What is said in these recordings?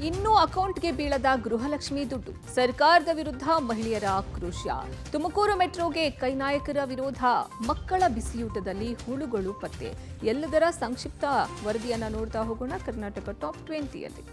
ಇನ್ನೂ ಅಕೌಂಟ್ಗೆ ಬೀಳದ ಗೃಹಲಕ್ಷ್ಮಿ ದುಡ್ಡು. ಸರ್ಕಾರದ ವಿರುದ್ಧ ಮಹಿಳೆಯರ ಆಕ್ರೋಶ. ತುಮಕೂರು ಮೆಟ್ರೋಗೆ ಕೈನಾಯಕರ ವಿರೋಧ. ಮಕ್ಕಳ ಬಿಸಿಯೂಟದಲ್ಲಿ ಹುಳುಗಳು ಪತ್ತೆ. ಎಲ್ಲದರ ಸಂಕ್ಷಿಪ್ತ ವರದಿಯನ್ನ ನೋಡ್ತಾ ಹೋಗೋಣ. ಕರ್ನಾಟಕ ಟಾಪ್ 20ಯಲ್ಲಿ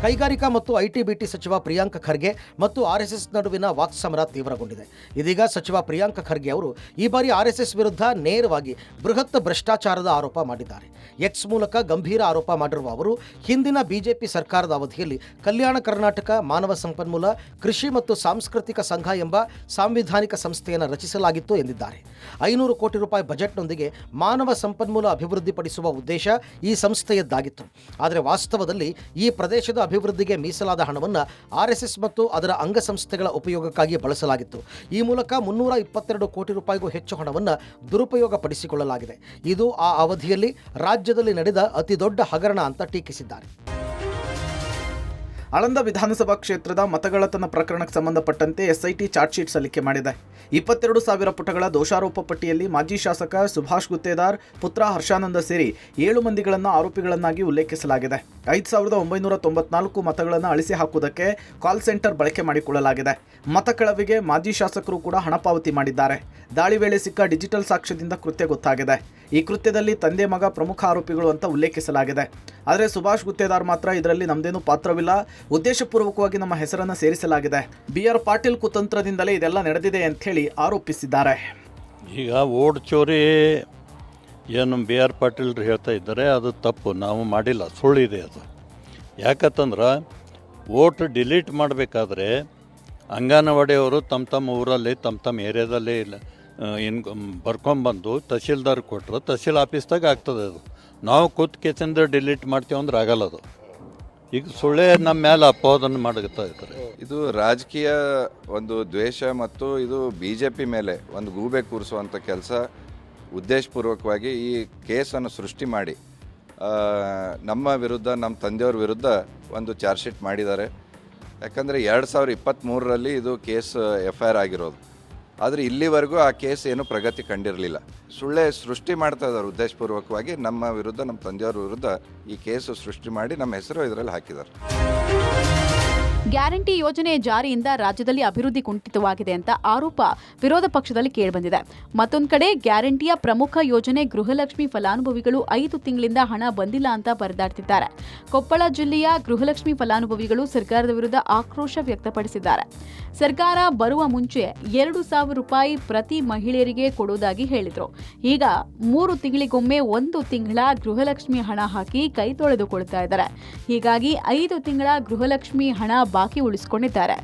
ಕೈಗಾರಿಕಾ ಮತ್ತು ಐಟಿ-ಬಿಟಿ ಸಚಿವ ಪ್ರಿಯಾಂಕ್ ಖರ್ಗೆ ಮತ್ತು ಆರ್ಎಸ್ಎಸ್ ನಡುವಿನ ವಾಕ್ಸಮರ ತೀವ್ರಗೊಂಡಿದೆ. ಇದೀಗ ಸಚಿವ ಪ್ರಿಯಾಂಕ್ ಖರ್ಗೆ ಅವರು ಈ ಬಾರಿ ಆರ್ಎಸ್ಎಸ್ ವಿರುದ್ಧ ನೇರವಾಗಿ ಬೃಹತ್ ಭ್ರಷ್ಟಾಚಾರದ ಆರೋಪ ಮಾಡಿದ್ದಾರೆ. ಎಕ್ಸ್ ಮೂಲಕ ಗಂಭೀರ ಆರೋಪ ಮಾಡಿರುವ ಅವರು, ಹಿಂದಿನ ಬಿಜೆಪಿ ಸರ್ಕಾರದ ಅವಧಿಯಲ್ಲಿ ಕಲ್ಯಾಣ ಕರ್ನಾಟಕ ಮಾನವ ಸಂಪನ್ಮೂಲ ಕೃಷಿ ಮತ್ತು ಸಾಂಸ್ಕೃತಿಕ ಸಂಘ ಎಂಬ ಸಾಂವಿಧಾನಿಕ ಸಂಸ್ಥೆಯನ್ನು ರಚಿಸಲಾಗಿತ್ತು ಎಂದಿದ್ದಾರೆ. 500 ಕೋಟಿ ರೂಪಾಯಿ ಬಜೆಟ್ನೊಂದಿಗೆ ಮಾನವ ಸಂಪನ್ಮೂಲ ಅಭಿವೃದ್ಧಿಪಡಿಸುವ ಉದ್ದೇಶ ಈ ಸಂಸ್ಥೆಯದ್ದಾಗಿತ್ತು. ಆದರೆ ವಾಸ್ತವದಲ್ಲಿ ಈ ಪ್ರದೇಶದ ಅಭಿವೃದ್ಧಿಗೆ ಮೀಸಲಾದ ಹಣವನ್ನು ಆರ್ಎಸ್ಎಸ್ ಮತ್ತು ಅದರ ಅಂಗಸಂಸ್ಥೆಗಳ ಉಪಯೋಗಕ್ಕಾಗಿ ಬಳಸಲಾಗಿತ್ತು. ಈ ಮೂಲಕ 322 ಕೋಟಿ ರೂಪಾಯಿಗೂ ಹೆಚ್ಚು ಹಣವನ್ನು ದುರುಪಯೋಗಪಡಿಸಿಕೊಳ್ಳಲಾಗಿದೆ. ಇದು ಆ ಅವಧಿಯಲ್ಲಿ ರಾಜ್ಯದಲ್ಲಿ ನಡೆದ ಅತಿದೊಡ್ಡ ಹಗರಣ ಅಂತ ಟೀಕಿಸಿದ್ದಾರೆ. ಆಳಂದ ವಿಧಾನಸಭಾ ಕ್ಷೇತ್ರದ ಮತಗಳ್ಳತನ ಪ್ರಕರಣಕ್ಕೆ ಸಂಬಂಧಪಟ್ಟಂತೆ ಎಸ್ಐಟಿ ಚಾರ್ಜ್ ಶೀಟ್ ಸಲ್ಲಿಕೆ ಮಾಡಿದೆ. 22,000 ಪುಟಗಳ ದೋಷಾರೋಪ ಪಟ್ಟಿಯಲ್ಲಿ ಮಾಜಿ ಶಾಸಕ ಸುಭಾಷ್ ಗುತ್ತೇದಾರ್ ಪುತ್ರ ಹರ್ಷಾನಂದ ಸೇರಿ 7 ಮಂದಿಗಳನ್ನು ಆರೋಪಿಗಳನ್ನಾಗಿ ಉಲ್ಲೇಖಿಸಲಾಗಿದೆ. 5,994 ಮತಗಳನ್ನು ಅಳಿಸಿ ಹಾಕುವುದಕ್ಕೆ ಕಾಲ್ ಸೆಂಟರ್ ಬಳಕೆ ಮಾಡಿಕೊಳ್ಳಲಾಗಿದೆ. ಮತ ಕಳವಿಗೆ ಮಾಜಿ ಶಾಸಕರು ಕೂಡ ಹಣ ಪಾವತಿ ಮಾಡಿದ್ದಾರೆ. ದಾಳಿ ವೇಳೆ ಸಿಕ್ಕ ಡಿಜಿಟಲ್ ಸಾಕ್ಷ್ಯದಿಂದ ಕೃತ್ಯ ಗೊತ್ತಾಗಿದೆ. ಈ ಕೃತ್ಯದಲ್ಲಿ ತಂದೆ ಮಗ ಪ್ರಮುಖ ಆರೋಪಿಗಳು ಅಂತ ಉಲ್ಲೇಖಿಸಲಾಗಿದೆ. ಆದರೆ ಸುಭಾಷ್ ಗುತ್ತೇದಾರ್ ಮಾತ್ರ ಇದರಲ್ಲಿ ನಮ್ಮದೇನೂ ಪಾತ್ರವಿಲ್ಲ, ಉದ್ದೇಶಪೂರ್ವಕವಾಗಿ ನಮ್ಮ ಹೆಸರನ್ನು ಸೇರಿಸಲಾಗಿದೆ, BR ಪಾಟೀಲ್ ಕುತಂತ್ರದಿಂದಲೇ ಇದೆಲ್ಲ ನಡೆದಿದೆ ಅಂತ ಹೇಳಿ ಆರೋಪಿಸಿದ್ದಾರೆ. ಈಗ ಓಟ್ ಚೋರಿ ಏನು BR ಪಾಟೀಲ್ರು ಹೇಳ್ತಾ ಇದ್ದಾರೆ, ಅದು ತಪ್ಪು, ನಾವು ಮಾಡಿಲ್ಲ, ಸುಳ್ಳಿದೆ ಅದು. ಯಾಕಂತಂದ್ರೆ ಓಟ್ ಡಿಲೀಟ್ ಮಾಡಬೇಕಾದ್ರೆ ಅಂಗನವಾಡಿಯವರು ತಮ್ಮ ಊರಲ್ಲಿ ತಮ್ಮ ಏರಿಯಾದಲ್ಲಿ ಬರ್ಕೊಂಬಂದು ತಹಶೀಲ್ದಾರ್ ಕೊಟ್ಟರು, ತಹಶೀಲ್ ಆಫೀಸ್ದಾಗ ಆಗ್ತದೆ. ಅದು ನಾವು ಕೂತ್ಕೆಚಂದ್ರೆ ಡಿಲೀಟ್ ಮಾಡ್ತೀವಿ ಅಂದ್ರೆ ಆಗಲ್ಲ. ಅದು ಈಗ ಸುಳ್ಳೇ ನಮ್ಮ ಮೇಲೆ ಅಪವಾದನ ಮಾಡುತ್ತಾ ಇದ್ದಾರೆ. ಇದು ರಾಜಕೀಯ ಒಂದು ದ್ವೇಷ ಮತ್ತು ಇದು BJP ಮೇಲೆ ಒಂದು ಗೂಬೆ ಕೂರಿಸುವಂಥ ಕೆಲಸ ಉದ್ದೇಶಪೂರ್ವಕವಾಗಿ ಈ ಕೇಸನ್ನು ಸೃಷ್ಟಿ ಮಾಡಿ ನಮ್ಮ ವಿರುದ್ಧ, ನಮ್ಮ ತಂದೆಯವ್ರ ವಿರುದ್ಧ ಒಂದು ಚಾರ್ಜ್ ಶೀಟ್ ಮಾಡಿದ್ದಾರೆ. ಯಾಕಂದರೆ 2023ರಲ್ಲಿ ಇದು ಕೇಸ್ FIR ಆಗಿರೋದು. ಆದರೆ ಇಲ್ಲಿವರೆಗೂ ಆ ಕೇಸ್ ಏನು ಪ್ರಗತಿ ಕಂಡಿರಲಿಲ್ಲ. ಸುಳ್ಳೆ ಸೃಷ್ಟಿ ಮಾಡ್ತಾ ಇದ್ದಾರೆ ಉದ್ದೇಶಪೂರ್ವಕವಾಗಿ ನಮ್ಮ ವಿರುದ್ಧ, ನಮ್ಮ ತಂದೆಯವ್ರ ವಿರುದ್ಧ ಈ ಕೇಸು ಸೃಷ್ಟಿ ಮಾಡಿ ನಮ್ಮ ಹೆಸರು ಇದರಲ್ಲಿ ಹಾಕಿದ್ದಾರೆ. ಗ್ಯಾರಂಟಿ ಯೋಜನೆ ಜಾರಿಯಿಂದ ರಾಜ್ಯದಲ್ಲಿ ಅಭಿವೃದ್ಧಿ ಕುಂಠಿತವಾಗಿದೆ ಅಂತ ಆರೋಪ ವಿರೋಧ ಪಕ್ಷದಲ್ಲಿ ಕೇಳಿಬಂದಿದೆ. ಮತ್ತೊಂದು ಕಡೆ ಗ್ಯಾರಂಟಿಯ ಪ್ರಮುಖ ಯೋಜನೆ ಗೃಹಲಕ್ಷ್ಮಿ ಫಲಾನುಭವಿಗಳು 5 ತಿಂಗಳಿಂದ ಹಣ ಬಂದಿಲ್ಲ ಅಂತ ಪರದಾಡ್ತಿದ್ದಾರೆ. ಕೊಪ್ಪಳ ಜಿಲ್ಲೆಯ ಗೃಹಲಕ್ಷ್ಮಿ ಫಲಾನುಭವಿಗಳು ಸರ್ಕಾರದ ವಿರುದ್ಧ ಆಕ್ರೋಶ ವ್ಯಕ್ತಪಡಿಸಿದ್ದಾರೆ. ಸರ್ಕಾರ ಬರುವ ಮುಂಚೆ 2,000 ರೂಪಾಯಿ ಪ್ರತಿ ಮಹಿಳೆಯರಿಗೆ ಕೊಡುವುದಾಗಿ ಹೇಳಿದ್ರು. ಈಗ 3 ತಿಂಗಳಿಗೊಮ್ಮೆ 1 ತಿಂಗಳ ಗೃಹಲಕ್ಷ್ಮಿ ಹಣ ಹಾಕಿ ಕೈ ತೊಳೆದುಕೊಳ್ತಾ ಇದ್ದಾರೆ. ಹೀಗಾಗಿ 5 ತಿಂಗಳ ಗೃಹಲಕ್ಷ್ಮಿ ಹಣ ಬಾಕಿ ಉಳಿಸಿಕೊಂಡಿದ್ದಾರೆ.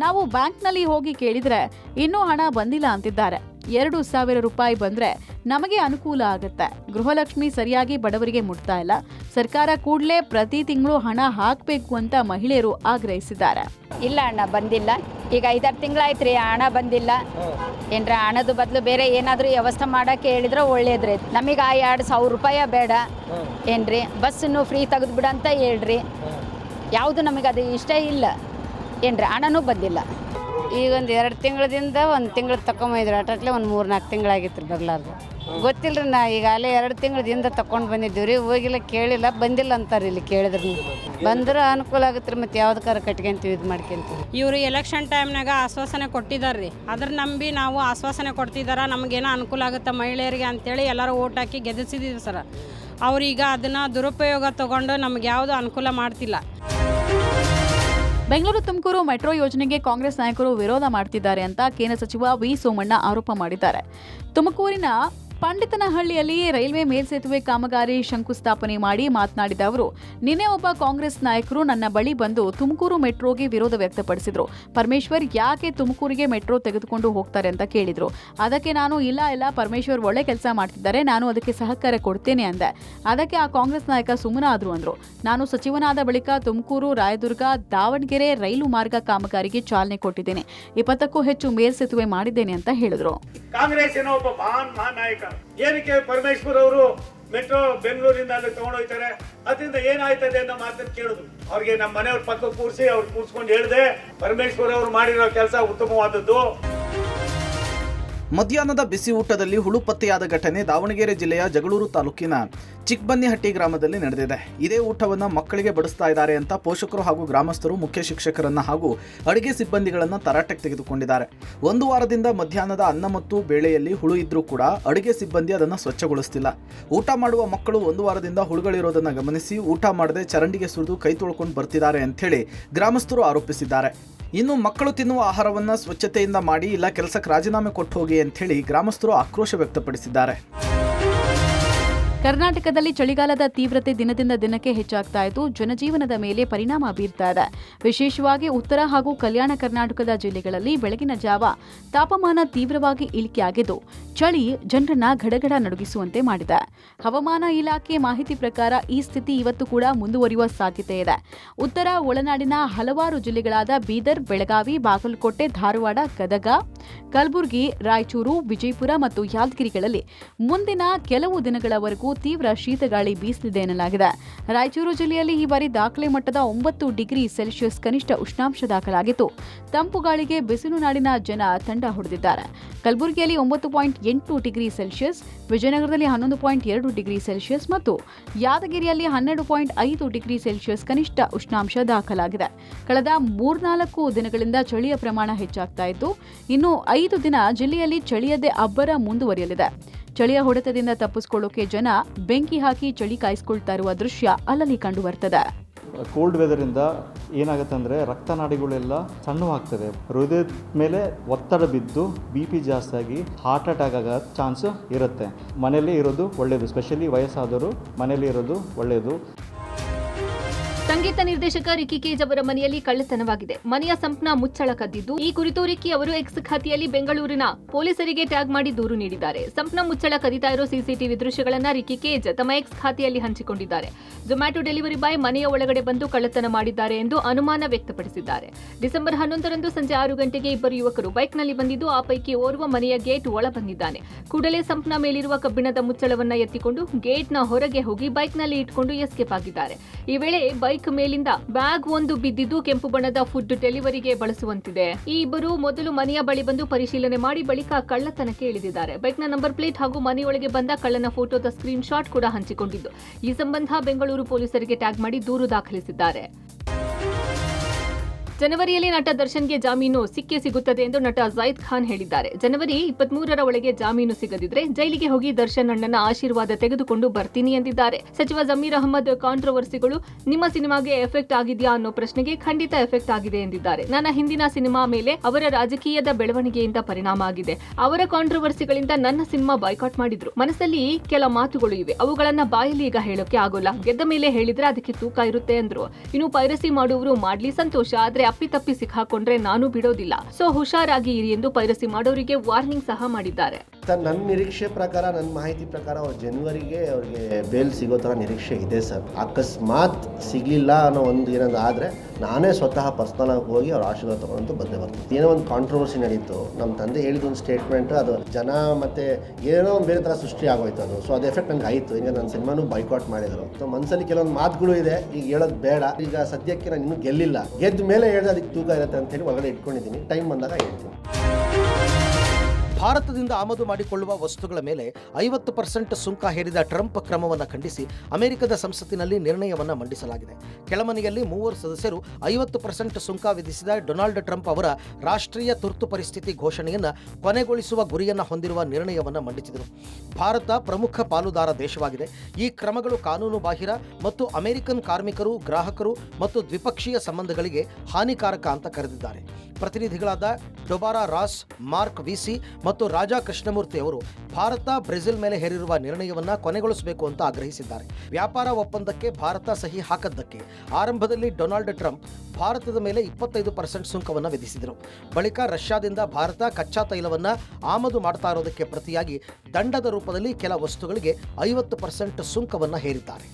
ನಾವು ಬ್ಯಾಂಕ್ನಲ್ಲಿ ಹೋಗಿ ಕೇಳಿದ್ರೆ ಇನ್ನೂ ಹಣ ಬಂದಿಲ್ಲ ಅಂತಿದ್ದಾರೆ. 2,000 ರೂಪಾಯಿ ಬಂದ್ರೆ ನಮಗೆ ಅನುಕೂಲ ಆಗುತ್ತೆ. ಗೃಹಲಕ್ಷ್ಮಿ ಸರಿಯಾಗಿ ಬಡವರಿಗೆ ಮುಟ್ತಾ ಇಲ್ಲ. ಸರ್ಕಾರ ಕೂಡಲೇ ಪ್ರತಿ ತಿಂಗಳು ಹಣ ಹಾಕಬೇಕು ಅಂತ ಮಹಿಳೆಯರು ಆಗ್ರಹಿಸಿದ್ದಾರೆ. ಇಲ್ಲ ಅಣ್ಣ, ಬಂದಿಲ್ಲ. ಈಗ 5-6 ತಿಂಗಳಾಯ್ತು ಹಣ ಬಂದಿಲ್ಲ. ಏನ್ರ ಹಣದ ಬದಲು ಬೇರೆ ಏನಾದರೂ ವ್ಯವಸ್ಥೆ ಮಾಡೋಕ್ಕೆ ಹೇಳಿದ್ರೆ ಒಳ್ಳೇದ್ರಿ. ನಮಗೆ ಆ 2,000 ರೂಪಾಯಿ ಬೇಡ ಏನ್ರಿ, ಬಸ್ಸನ್ನು ಫ್ರೀ ತೆಗೆದು ಬಿಡ ಅಂತ ಹೇಳ್ರಿ. ಯಾವುದು ನಮಗೆ ಅದು ಇಷ್ಟ ಇಲ್ಲ ಏನ್ರಿ, ಹಣನೂ ಬಂದಿಲ್ಲ. ಈಗ ಒಂದು 2 ತಿಂಗಳದಿಂದ 1 ತಿಂಗಳು ತಗೊಂಬಂದಿದ್ರು. ಅಟ್ಲೆ ಒಂದು 3-4 ತಿಂಗಳಾಗಿತ್ತು ಬರಲಾರ್ದು. ಗೊತ್ತಿಲ್ಲ ರೀ, ನಾ ಈಗ ಅಲ್ಲೇ 2 ತಿಂಗಳದಿಂದ ತಗೊಂಡು ಬಂದಿದ್ದೀವಿ ರೀ. ಹೋಗಿಲ್ಲ, ಕೇಳಿಲ್ಲ, ಬಂದಿಲ್ಲ ಅಂತಾರೆ. ಇಲ್ಲಿ ಕೇಳಿದ್ರು ಬಂದ್ರೆ ಅನುಕೂಲ ಆಗುತ್ತೆ ರೀ. ಮತ್ತು ಯಾವ್ದಕ್ಕಾರ ಕಟ್ಕೊಂತೀವಿ, ಇದು ಮಾಡ್ಕೊಂತೀವಿ. ಇವರು ಎಲೆಕ್ಷನ್ ಟೈಮ್ನಾಗ ಆಶ್ವಾಸನೆ ಕೊಟ್ಟಿದ್ದಾರೆ ರೀ. ಅದ್ರ ನಂಬಿ ನಾವು ಆಶ್ವಾಸನೆ ಕೊಡ್ತಿದ್ದಾರೆ, ನಮಗೇನೋ ಅನುಕೂಲ ಆಗುತ್ತೆ ಮಹಿಳೆಯರಿಗೆ ಅಂತೇಳಿ ಎಲ್ಲರೂ ಓಟ್ ಹಾಕಿ ಗೆಲ್ಲಿಸಿದ್ದೀವಿ ಸರ್. ಅವ್ರೀಗ ಅದನ್ನು ದುರುಪಯೋಗ ತಗೊಂಡು ನಮ್ಗೆ ಯಾವುದು ಅನುಕೂಲ ಮಾಡ್ತಿಲ್ಲ. ಬೆಂಗಳೂರು ತುಮಕೂರು ಮೆಟ್ರೋ ಯೋಜನೆಗೆ ಕಾಂಗ್ರೆಸ್ ನಾಯಕರು ವಿರೋಧ ಮಾಡ್ತಿದ್ದಾರೆ ಅಂತ ಕೇಂದ್ರ ಸಚಿವ ವಿ ಸೋಮಣ್ಣ ಆರೋಪ ಮಾಡಿದ್ದಾರೆ. ತುಮಕೂರಿನ ಪಂಡಿತನಹಳ್ಳಿಯಲ್ಲಿ ರೈಲ್ವೆ ಮೇಲ್ಸೇತುವೆ ಕಾಮಗಾರಿ ಶಂಕುಸ್ಥಾಪನೆ ಮಾಡಿ ಮಾತನಾಡಿದ ಅವರು, ನಿನ್ನೆ ಒಬ್ಬ ಕಾಂಗ್ರೆಸ್ ನಾಯಕರು ನನ್ನ ಬಳಿ ಬಂದು ತುಮಕೂರು ಮೆಟ್ರೋಗೆ ವಿರೋಧ ವ್ಯಕ್ತಪಡಿಸಿದ್ರು. ಪರಮೇಶ್ವರ್ ಯಾಕೆ ತುಮಕೂರಿಗೆ ಮೆಟ್ರೋ ತೆಗೆದುಕೊಂಡು ಹೋಗ್ತಾರೆ ಅಂತ ಕೇಳಿದ್ರು. ಅದಕ್ಕೆ ನಾನು ಇಲ್ಲ ಪರಮೇಶ್ವರ್ ಒಳ್ಳೆ ಕೆಲಸ ಮಾಡ್ತಿದ್ದಾರೆ, ನಾನು ಅದಕ್ಕೆ ಸಹಕಾರ ಕೊಡ್ತೇನೆ ಅಂದೆ. ಅದಕ್ಕೆ ಆ ಕಾಂಗ್ರೆಸ್ ನಾಯಕ ಸುಮ್ಮನಾದ್ರು ಅಂದ್ರು. ನಾನು ಸಚಿವನಾದ ಬಳಿಕ ತುಮಕೂರು, ರಾಯದುರ್ಗ, ದಾವಣಗೆರೆ ರೈಲು ಮಾರ್ಗ ಕಾಮಗಾರಿಗೆ ಚಾಲನೆ ಕೊಟ್ಟಿದ್ದೇನೆ. 20ಕ್ಕೂ ಹೆಚ್ಚು ಮೇಲ್ಸೇತುವೆ ಮಾಡಿದ್ದೇನೆ ಅಂತ ಹೇಳಿದ್ರು. ಕಾಂಗ್ರೆಸ್ಸಿನ ಒಬ್ಬ ಮಹಾನ್ ನಾಯಕ ಏನಕ್ಕೆ ಪರಮೇಶ್ವರ್ ಅವರು ಮೆಟ್ರೋ ಬೆಂಗಳೂರಿಂದ ಅಲ್ಲಿ ತಗೊಂಡೋಗ್ತಾರೆ, ಅದರಿಂದ ಏನಾಯ್ತದೆ ಅನ್ನೋ ಮಾತನ್ನು ಕೇಳಿದ್ರು. ಅವ್ರಿಗೆ ನಮ್ಮ ಮನೆಯವ್ರ ಪಕ್ಕ ಕೂರಿಸಿ ಅವ್ರು ಕೂರ್ಸ್ಕೊಂಡು ಹೇಳಿದೆ, ಪರಮೇಶ್ವರ್ ಅವರು ಮಾಡಿರೋ ಕೆಲಸ ಉತ್ತಮವಾದದ್ದು. ಮಧ್ಯಾಹ್ನದ ಬಿಸಿ ಊಟದಲ್ಲಿ ಹುಳು ಪತ್ತೆಯಾದ ಘಟನೆ ದಾವಣಗೆರೆ ಜಿಲ್ಲೆಯ ಜಗಳೂರು ತಾಲೂಕಿನ ಚಿಕ್ಕಬನ್ನಿಹಟ್ಟಿ ಗ್ರಾಮದಲ್ಲಿ ನಡೆದಿದೆ. ಇದೇ ಊಟವನ್ನು ಮಕ್ಕಳಿಗೆ ಬಡಿಸ್ತಾ ಇದ್ದಾರೆ ಅಂತ ಪೋಷಕರು ಹಾಗೂ ಗ್ರಾಮಸ್ಥರು ಮುಖ್ಯ ಶಿಕ್ಷಕರನ್ನ ಹಾಗೂ ಅಡುಗೆ ಸಿಬ್ಬಂದಿಗಳನ್ನು ತರಾಟೆಗೆ ತೆಗೆದುಕೊಂಡಿದ್ದಾರೆ. ಒಂದು ವಾರದಿಂದ ಮಧ್ಯಾಹ್ನದ ಅನ್ನ ಮತ್ತು ಬೇಳೆಯಲ್ಲಿ ಹುಳು ಇದ್ರೂ ಕೂಡ ಅಡುಗೆ ಸಿಬ್ಬಂದಿ ಅದನ್ನು ಸ್ವಚ್ಛಗೊಳಿಸ್ತಿಲ್ಲ. ಊಟ ಮಾಡುವ ಮಕ್ಕಳು ಒಂದು ವಾರದಿಂದ ಹುಳುಗಳಿರೋದನ್ನು ಗಮನಿಸಿ ಊಟ ಮಾಡದೆ ಚರಂಡಿಗೆ ಸುರಿದು ಕೈ ತೊಳ್ಕೊಂಡು ಬರ್ತಿದ್ದಾರೆ ಅಂಥೇಳಿ ಗ್ರಾಮಸ್ಥರು ಆರೋಪಿಸಿದ್ದಾರೆ. ಇನ್ನು ಮಕ್ಕಳು ತಿನ್ನುವ ಆಹಾರವನ್ನು ಸ್ವಚ್ಛತೆಯಿಂದ ಮಾಡಿ ಇಲ್ಲ ಕೆಲಸಕ್ಕೆ ರಾಜೀನಾಮೆ ಕೊಟ್ಟು ಹೋಗಿ ಅಂಥೇಳಿ ಗ್ರಾಮಸ್ಥರು ಆಕ್ರೋಶ ವ್ಯಕ್ತಪಡಿಸಿದ್ದಾರೆ. ಕರ್ನಾಟಕದಲ್ಲಿ ಚಳಿಗಾಲದ ತೀವ್ರತೆ ದಿನದಿಂದ ದಿನಕ್ಕೆ ಹೆಚ್ಚಾಗ್ತಾ ಇದ್ದು ಜನಜೀವನದ ಮೇಲೆ ಪರಿಣಾಮ ಬೀರ್ತಾ ಇದೆ. ವಿಶೇಷವಾಗಿ ಉತ್ತರ ಹಾಗೂ ಕಲ್ಯಾಣ ಕರ್ನಾಟಕದ ಜಿಲ್ಲೆಗಳಲ್ಲಿ ಬೆಳಗಿನ ಜಾವ ತಾಪಮಾನ ತೀವ್ರವಾಗಿ ಇಳಿಕೆಯಾಗಿದ್ದು ಚಳಿ ಜನರನ್ನ ಗಡಗಡ ನಡುಗಿಸುವಂತೆ ಮಾಡಿದೆ. ಹವಾಮಾನ ಇಲಾಖೆ ಮಾಹಿತಿ ಪ್ರಕಾರ ಈ ಸ್ಥಿತಿ ಇವತ್ತು ಕೂಡ ಮುಂದುವರಿಯುವ ಸಾಧ್ಯತೆ ಇದೆ. ಉತ್ತರ ಒಳನಾಡಿನ ಹಲವಾರು ಜಿಲ್ಲೆಗಳಾದ ಬೀದರ್, ಬೆಳಗಾವಿ, ಬಾಗಲಕೋಟೆ, ಧಾರವಾಡ, ಗದಗ, ಕಲಬುರಗಿ, ರಾಯಚೂರು, ವಿಜಯಪುರ ಮತ್ತು ಯಾದಗಿರಿಗಳಲ್ಲಿ ಮುಂದಿನ ಕೆಲವು ದಿನಗಳವರೆಗೂ ತೀವ್ರ ಶೀತಗಾಳಿ ಬೀಸಲಿದೆ ಎನ್ನಲಾಗಿದೆ. ರಾಯಚೂರು ಜಿಲ್ಲೆಯಲ್ಲಿ ಈ ಬಾರಿ ದಾಖಲೆ ಮಟ್ಟದ 9 ಡಿಗ್ರಿ ಸೆಲ್ಸಿಯಸ್ ಕನಿಷ್ಠ ಉಷ್ಣಾಂಶ ದಾಖಲಾಗಿತ್ತು. ತಂಪು ಗಾಳಿಗೆ ಬಿಸಿಲು ನಾಡಿನ ಜನ ತಂಡ ಹೊಡೆದಿದ್ದಾರೆ. ಕಲಬುರಗಿಯಲ್ಲಿ 9.8 ಡಿಗ್ರಿ ಸೆಲ್ಸಿಯಸ್, ವಿಜಯನಗರದಲ್ಲಿ 11.2 ಡಿಗ್ರಿ ಸೆಲ್ಸಿಯಸ್ ಮತ್ತು ಯಾದಗಿರಿಯಲ್ಲಿ 12.5 ಡಿಗ್ರಿ ಸೆಲ್ಸಿಯಸ್ ಕನಿಷ್ಠ ಉಷ್ಣಾಂಶ ದಾಖಲಾಗಿದೆ. ಕಳೆದ 3-4 ದಿನಗಳಿಂದ ಚಳಿಯ ಪ್ರಮಾಣ ಹೆಚ್ಚಾಗ್ತಾ ಇದ್ದು ಇನ್ನು 5 ದಿನ ಜಿಲ್ಲೆಯಲ್ಲಿ ಚಳಿಯದೇ ಅಬ್ಬರ ಮುಂದುವರಿಯಲಿದೆ. ಚಳಿಯ ಹೊಡೆತದಿಂದ ತಪ್ಪಿಸಿಕೊಳ್ಳೋಕೆ ಜನ ಬೆಂಕಿ ಹಾಕಿ ಚಳಿ ಕಾಯಿಸಿಕೊಳ್ತಾ ಇರುವ ದೃಶ್ಯ ಅಲ್ಲಲ್ಲಿ ಕಂಡು ಬರ್ತದೆ. ಕೋಲ್ಡ್ ವೆದರಿಂದ ಏನಾಗುತ್ತೆ ಅಂದರೆ ರಕ್ತನಾಡಿಗಳೆಲ್ಲ ಸಣ್ಣವಾಗ್ತದೆ. ಹೃದಯದ ಮೇಲೆ ಒತ್ತಡ ಬಿದ್ದು BP ಜಾಸ್ತಿ ಆಗಿ ಹಾರ್ಟ್ ಅಟ್ಯಾಕ್ ಆಗೋ ಚಾನ್ಸ್ ಇರುತ್ತೆ. ಮನೆಯಲ್ಲೇ ಇರೋದು ಒಳ್ಳೆಯದು, ಸ್ಪೆಷಲಿ ವಯಸ್ಸಾದವರು ಮನೆಯಲ್ಲೇ ಇರೋದು ಒಳ್ಳೆಯದು. ಸಂಗೀತ ನಿರ್ದೇಶಕ ರಿಕ್ಕಿ ಕೇಜ್ ಅವರ ಮನೆಯಲ್ಲಿ ಕಳ್ಳತನವಾಗಿದೆ. ಮನೆಯ ಸಂಪ್ನ ಮುಚ್ಚಳ ಕದ್ದಿದ್ದು, ಈ ಕುರಿತು ರಿಕ್ಕಿ ಅವರು ಎಕ್ಸ್ ಖಾತೆಯಲ್ಲಿ ಬೆಂಗಳೂರಿನ ಪೊಲೀಸರಿಗೆ ಟ್ಯಾಗ್ ಮಾಡಿ ದೂರು ನೀಡಿದ್ದಾರೆ. ಸಂಪ್ನ ಮುಚ್ಚಳ ಕದಿತಾ ಇರೋ CCTV ದೃಶ್ಯಗಳನ್ನ ರಿಕ್ಕಿ ಕೇಜ್ ತಮ್ಮ ಎಕ್ಸ್ ಖಾತೆಯಲ್ಲಿ ಹಂಚಿಕೊಂಡಿದ್ದಾರೆ. ಝೊಮ್ಯಾಟೊ ಡೆಲಿವರಿ ಬಾಯ್ ಮನೆಯ ಒಳಗಡೆ ಬಂದು ಕಳ್ಳತನ ಮಾಡಿದ್ದಾರೆ ಎಂದು ಅನುಮಾನ ವ್ಯಕ್ತಪಡಿಸಿದ್ದಾರೆ. ಡಿಸೆಂಬರ್ 11ರಂದು ಸಂಜೆ 6 ಗಂಟೆಗೆ ಇಬ್ಬರು ಯುವಕರು ಬೈಕ್ನಲ್ಲಿ ಬಂದಿದ್ದು, ಆ ಪೈಕಿ ಓರ್ವ ಮನೆಯ ಗೇಟ್ ಒಳ ಬಂದಿದ್ದಾನೆ. ಕೂಡಲೇ ಸಂಪ್ನ ಮೇಲಿರುವ ಕಬ್ಬಿಣದ ಮುಚ್ಚಳವನ್ನ ಎತ್ತಿಕೊಂಡು ಗೇಟ್ನ ಹೊರಗೆ ಹೋಗಿ ಬೈಕ್ನಲ್ಲಿ ಇಟ್ಕೊಂಡು ಎಸ್ಕೇಪ್ ಆಗಿದ್ದಾರೆ. ಈ ವೇಳೆ ಬೈಕ್ ಮೇಲಿಂದ ಬ್ಯಾಗ್ ಒಂದು ಬಿದ್ದಿದ್ದು ಕೆಂಪು ಬಣ್ಣದ ಫುಡ್ ಡೆಲಿವರಿಗೆ ಬಳಸುವಂತಿದೆ. ಈ ಇಬ್ಬರು ಮೊದಲು ಮನೆಯ ಬಳಿ ಬಂದು ಪರಿಶೀಲನೆ ಮಾಡಿ ಬಳಿಕ ಕಳ್ಳತನಕ್ಕೆ ಇಳಿದಿದ್ದಾರೆ. ಬೈಕ್ನ ನಂಬರ್ ಪ್ಲೇಟ್ ಹಾಗೂ ಮನೆಯೊಳಗೆ ಬಂದ ಕಳ್ಳನ ಫೋಟೋದ ಸ್ಕ್ರೀನ್ ಶಾಟ್ ಕೂಡ ಹಂಚಿಕೊಂಡಿದ್ದು, ಈ ಸಂಬಂಧ ಬೆಂಗಳೂರು ಪೊಲೀಸರಿಗೆ ಟ್ಯಾಗ್ ಮಾಡಿ ದೂರು ದಾಖಲಿಸಿದ್ದಾರೆ. ಜನವರಿಯಲ್ಲಿ ನಟ ದರ್ಶನ್ಗೆ ಜಾಮೀನು ಸಿಕ್ಕೇ ಸಿಗುತ್ತದೆ ಎಂದು ನಟ ಜೈದ್ ಖಾನ್ ಹೇಳಿದ್ದಾರೆ. ಜನವರಿ 23ರ ಒಳಗೆ ಜಾಮೀನು ಸಿಗದಿದ್ರೆ ಜೈಲಿಗೆ ಹೋಗಿ ದರ್ಶನ್ ಅಣ್ಣನ ಆಶೀರ್ವಾದ ತೆಗೆದುಕೊಂಡು ಬರ್ತೀನಿ ಎಂದಿದ್ದಾರೆ. ಸಚಿವ ಜಮೀರ್ ಅಹಮದ್ ಕಾಂಟ್ರವರ್ಸಿಗಳು ನಿಮ್ಮ ಸಿನಿಮಾಗೆ ಎಫೆಕ್ಟ್ ಆಗಿದೆಯಾ ಅನ್ನೋ ಪ್ರಶ್ನೆಗೆ ಖಂಡಿತ ಎಫೆಕ್ಟ್ ಆಗಿದೆ ಎಂದಿದ್ದಾರೆ. ನನ್ನ ಹಿಂದಿನ ಸಿನಿಮಾ ಮೇಲೆ ಅವರ ರಾಜಕೀಯದ ಬೆಳವಣಿಗೆಯಿಂದ ಪರಿಣಾಮ ಆಗಿದೆ. ಅವರ ಕಾಂಟ್ರವರ್ಸಿಗಳಿಂದ ನನ್ನ ಸಿನಿಮಾ ಬಾಯ್ಕಾಟ್ ಮಾಡಿದ್ರು. ಮನಸ್ಸಲ್ಲಿ ಕೆಲ ಮಾತುಗಳು ಇವೆ, ಅವುಗಳನ್ನ ಬಾಯಲ್ಲಿ ಈಗ ಹೇಳೋಕೆ ಆಗೋಲ್ಲ. ಗೆದ್ದ ಮೇಲೆ ಹೇಳಿದ್ರೆ ಅದಕ್ಕೆ ತೂಕ ಇರುತ್ತೆ ಅಂದ್ರು. ಇನ್ನು ಪೈರಸಿ ಮಾಡುವವರು ಮಾಡ್ಲಿ ಸಂತೋಷ, ಆದ್ರೆ ಅಪ್ಪಿತಪ್ಪಿ ಸಿಕ್ಕಾಕೊಂಡ್ರೆ ನಾನು ಬಿಡೋದಿಲ್ಲ. ಸೊ ಹುಷಾರಾಗಿ ಇರಿ ಎಂದು ಪೈರಸಿ ಮಾಡೋರಿಗೆ ವಾರ್ನಿಂಗ್ ಸಹ ಮಾಡಿದ್ದಾರೆ. ನನ್ನ ನಿರೀಕ್ಷೆ ಪ್ರಕಾರ, ನನ್ನ ಮಾಹಿತಿ ಪ್ರಕಾರ ಅವ್ರು ಜನವರಿಗೆ ಅವ್ರಿಗೆ ಬೇಲ್ ಸಿಗೋ ಥರ ನಿರೀಕ್ಷೆ ಇದೆ ಸರ್. ಅಕಸ್ಮಾತ್ ಸಿಗಲಿಲ್ಲ ಅನ್ನೋ ಒಂದು ಏನಾದ್ರು ಆದರೆ ನಾನೇ ಸ್ವತಃ ಪರ್ಸ್ನಲ್ ಆಗಿ ಹೋಗಿ ಅವ್ರ ಆಶೀರ್ವಾದ ತೊಗೊಂಡು ಬಂದೇ ಬರ್ತೀನಿ. ಏನೋ ಒಂದು ಕಾಂಟ್ರವರ್ಸಿ ನಡೀತು, ನಮ್ಮ ತಂದೆ ಹೇಳಿದ ಒಂದು ಸ್ಟೇಟ್ಮೆಂಟ್, ಅದು ಜನ ಮತ್ತೆ ಏನೋ ಒಂದು ಬೇರೆ ಥರ ಸೃಷ್ಟಿ ಆಗೋಯ್ತು ಅದು. ಸೊ ಅದು ಎಫೆಕ್ಟ್ ನಂಗೆ ಆಯಿತು. ಈಗ ನನ್ನ ಸಿನಿಮಾನು ಬಾಯ್ಕಾಟ್ ಮಾಡಿದರು. ಸೊ ಮನಸ್ಸಲ್ಲಿ ಕೆಲವೊಂದು ಮಾತುಗಳು ಇದೆ, ಈಗ ಹೇಳೋದು ಬೇಡ. ಈಗ ಸದ್ಯಕ್ಕೆ ನಾನು ಇನ್ನೂ ಗೆಲ್ಲಿಲ್ಲ, ಗೆದ್ದ ಮೇಲೆ ಹೇಳಿದ್ರೆ ಅದಕ್ಕೆ ತೂಕ ಇರುತ್ತೆ ಅಂತ ಹೇಳಿ ಒಳಗಡೆ ಇಟ್ಕೊಂಡಿದ್ದೀನಿ. ಟೈಮ್ ಬಂದಾಗ ಹೇಳ್ತೀನಿ. ಭಾರತದಿಂದ ಆಮದು ಮಾಡಿಕೊಳ್ಳುವ ವಸ್ತುಗಳ ಮೇಲೆ 50% ಸುಂಕ ಹೇರಿದ ಟ್ರಂಪ್ ಕ್ರಮವನ್ನು ಖಂಡಿಸಿ ಅಮೆರಿಕದ ಸಂಸತ್ತಿನಲ್ಲಿ ನಿರ್ಣಯವನ್ನು ಮಂಡಿಸಲಾಗಿದೆ. ಕೆಳಮನೆಯಲ್ಲಿ 3 ಸದಸ್ಯರು 50% ಸುಂಕ ವಿಧಿಸಿದ ಡೊನಾಲ್ಡ್ ಟ್ರಂಪ್ ಅವರ ರಾಷ್ಟ್ರೀಯ ತುರ್ತು ಪರಿಸ್ಥಿತಿ ಘೋಷಣೆಯನ್ನು ಕೊನೆಗೊಳಿಸುವ ಗುರಿಯನ್ನು ಹೊಂದಿರುವ ನಿರ್ಣಯವನ್ನು ಮಂಡಿಸಿದರು. ಭಾರತ ಪ್ರಮುಖ ಪಾಲುದಾರ ದೇಶವಾಗಿದೆ. ಈ ಕ್ರಮಗಳು ಕಾನೂನು ಬಾಹಿರ ಮತ್ತು ಅಮೆರಿಕನ್ ಕಾರ್ಮಿಕರು, ಗ್ರಾಹಕರು ಮತ್ತು ದ್ವಿಪಕ್ಷೀಯ ಸಂಬಂಧಗಳಿಗೆ ಹಾನಿಕಾರಕ ಅಂತ ಕರೆದಿದ್ದಾರೆ. ಪ್ರತಿನಿಧಿಗಳಾದ ಡೊಬಾರಾ ರಾಸ್, ಮಾರ್ಕ್ ವಿಸಿ ಮತ್ತು ರಾಜಾ ಕೃಷ್ಣಮೂರ್ತಿ ಅವರು ಭಾರತ ಬ್ರೆಜಿಲ್ ಮೇಲೆ ಹೇರಿರುವ ನಿರ್ಣಯವನ್ನು ಕೊನೆಗೊಳಿಸಬೇಕು ಅಂತ ಆಗ್ರಹಿಸಿದ್ದಾರೆ. ವ್ಯಾಪಾರ ಒಪ್ಪಂದಕ್ಕೆ ಭಾರತ ಸಹಿ ಹಾಕದ್ದಕ್ಕೆ ಆರಂಭದಲ್ಲಿ ಡೊನಾಲ್ಡ್ ಟ್ರಂಪ್ ಭಾರತದ ಮೇಲೆ 25% ಸುಂಕವನ್ನು ವಿಧಿಸಿದರು. ಬಳಿಕ ರಷ್ಯಾದಿಂದ ಭಾರತ ಕಚ್ಚಾ ತೈಲವನ್ನು ಆಮದು ಮಾಡ್ತಾ ಇರೋದಕ್ಕೆ ಪ್ರತಿಯಾಗಿ ದಂಡದ ರೂಪದಲ್ಲಿ ಕೆಲ ವಸ್ತುಗಳಿಗೆ 50% ಸುಂಕವನ್ನು ಹೇರಿದ್ದಾರೆ.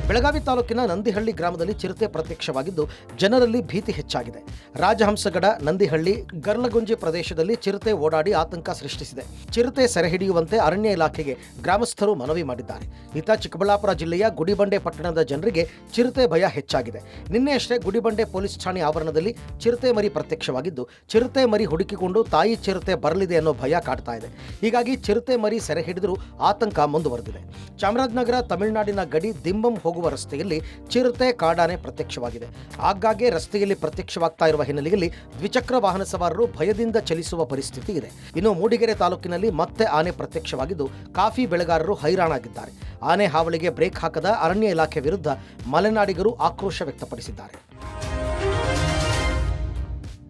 ಬೆಳಗಾವಿ ತಾಲೂಕಿನ ನಂದಿಹಳ್ಳಿ ಗ್ರಾಮದಲ್ಲಿ ಚಿರತೆ ಪ್ರತ್ಯಕ್ಷವಾಗಿದ್ದು ಜನರಲ್ಲಿ ಭೀತಿ ಹೆಚ್ಚಾಗಿದೆ. ರಾಜಹಂಸಗಡ, ನಂದಿಹಳ್ಳಿ, ಗರ್ಲಗುಂಜಿ ಪ್ರದೇಶದಲ್ಲಿ ಚಿರತೆ ಓಡಾಡಿ ಆತಂಕ ಸೃಷ್ಟಿಸಿದೆ. ಚಿರತೆ ಸೆರೆ ಹಿಡಿಯುವಂತೆ ಅರಣ್ಯ ಇಲಾಖೆಗೆ ಗ್ರಾಮಸ್ಥರು ಮನವಿ ಮಾಡಿದ್ದಾರೆ. ಇತ್ತ ಚಿಕ್ಕಬಳ್ಳಾಪುರ ಜಿಲ್ಲೆಯ ಗುಡಿಬಂಡೆ ಪಟ್ಟಣದ ಜನರಿಗೆ ಚಿರತೆ ಭಯ ಹೆಚ್ಚಾಗಿದೆ. ನಿನ್ನೆಯಷ್ಟೇ ಗುಡಿಬಂಡೆ ಪೊಲೀಸ್ ಠಾಣೆ ಆವರಣದಲ್ಲಿ ಚಿರತೆ ಮರಿ ಪ್ರತ್ಯಕ್ಷವಾಗಿದ್ದು, ಚಿರತೆ ಮರಿ ಹುಡುಕಿಕೊಂಡು ತಾಯಿ ಚಿರತೆ ಬರಲಿದೆ ಅನ್ನೋ ಭಯ ಕಾಡ್ತಾ ಇದೆ. ಹೀಗಾಗಿ ಚಿರತೆ ಮರಿ ಸೆರೆ ಹಿಡಿದರೂ ಆತಂಕ ಮುಂದುವರೆದಿದೆ. ಚಾಮರಾಜನಗರ ತಮಿಳುನಾಡಿನ ಗಡಿ ದಿಂಬಂ ಹೋಗುವ ರಸ್ತೆಯಲ್ಲಿ ಚಿರತೆ ಕಾಡಾನೆ ಪ್ರತ್ಯಕ್ಷವಾಗಿದೆ. ಆಗಾಗ್ಗೆ ರಸ್ತೆಯಲ್ಲಿ ಪ್ರತ್ಯಕ್ಷವಾಗ್ತಾ ಇರುವ ಹಿನ್ನೆಲೆಯಲ್ಲಿ ದ್ವಿಚಕ್ರ ವಾಹನ ಸವಾರರು ಭಯದಿಂದ ಚಲಿಸುವ ಪರಿಸ್ಥಿತಿ ಇದೆ. ಇನ್ನು ಮೂಡಿಗೆರೆ ತಾಲೂಕಿನಲ್ಲಿ ಮತ್ತೆ ಆನೆ ಪ್ರತ್ಯಕ್ಷವಾಗಿದ್ದು, ಕಾಫಿ ಬೆಳೆಗಾರರು ಹೈರಾಣಾಗಿದ್ದಾರೆ. ಆನೆ ಹಾವಳಿಗೆ ಬ್ರೇಕ್ ಹಾಕದ ಅರಣ್ಯ ಇಲಾಖೆ ವಿರುದ್ಧ ಮಲೆನಾಡಿಗರು ಆಕ್ರೋಶ ವ್ಯಕ್ತಪಡಿಸಿದ್ದಾರೆ.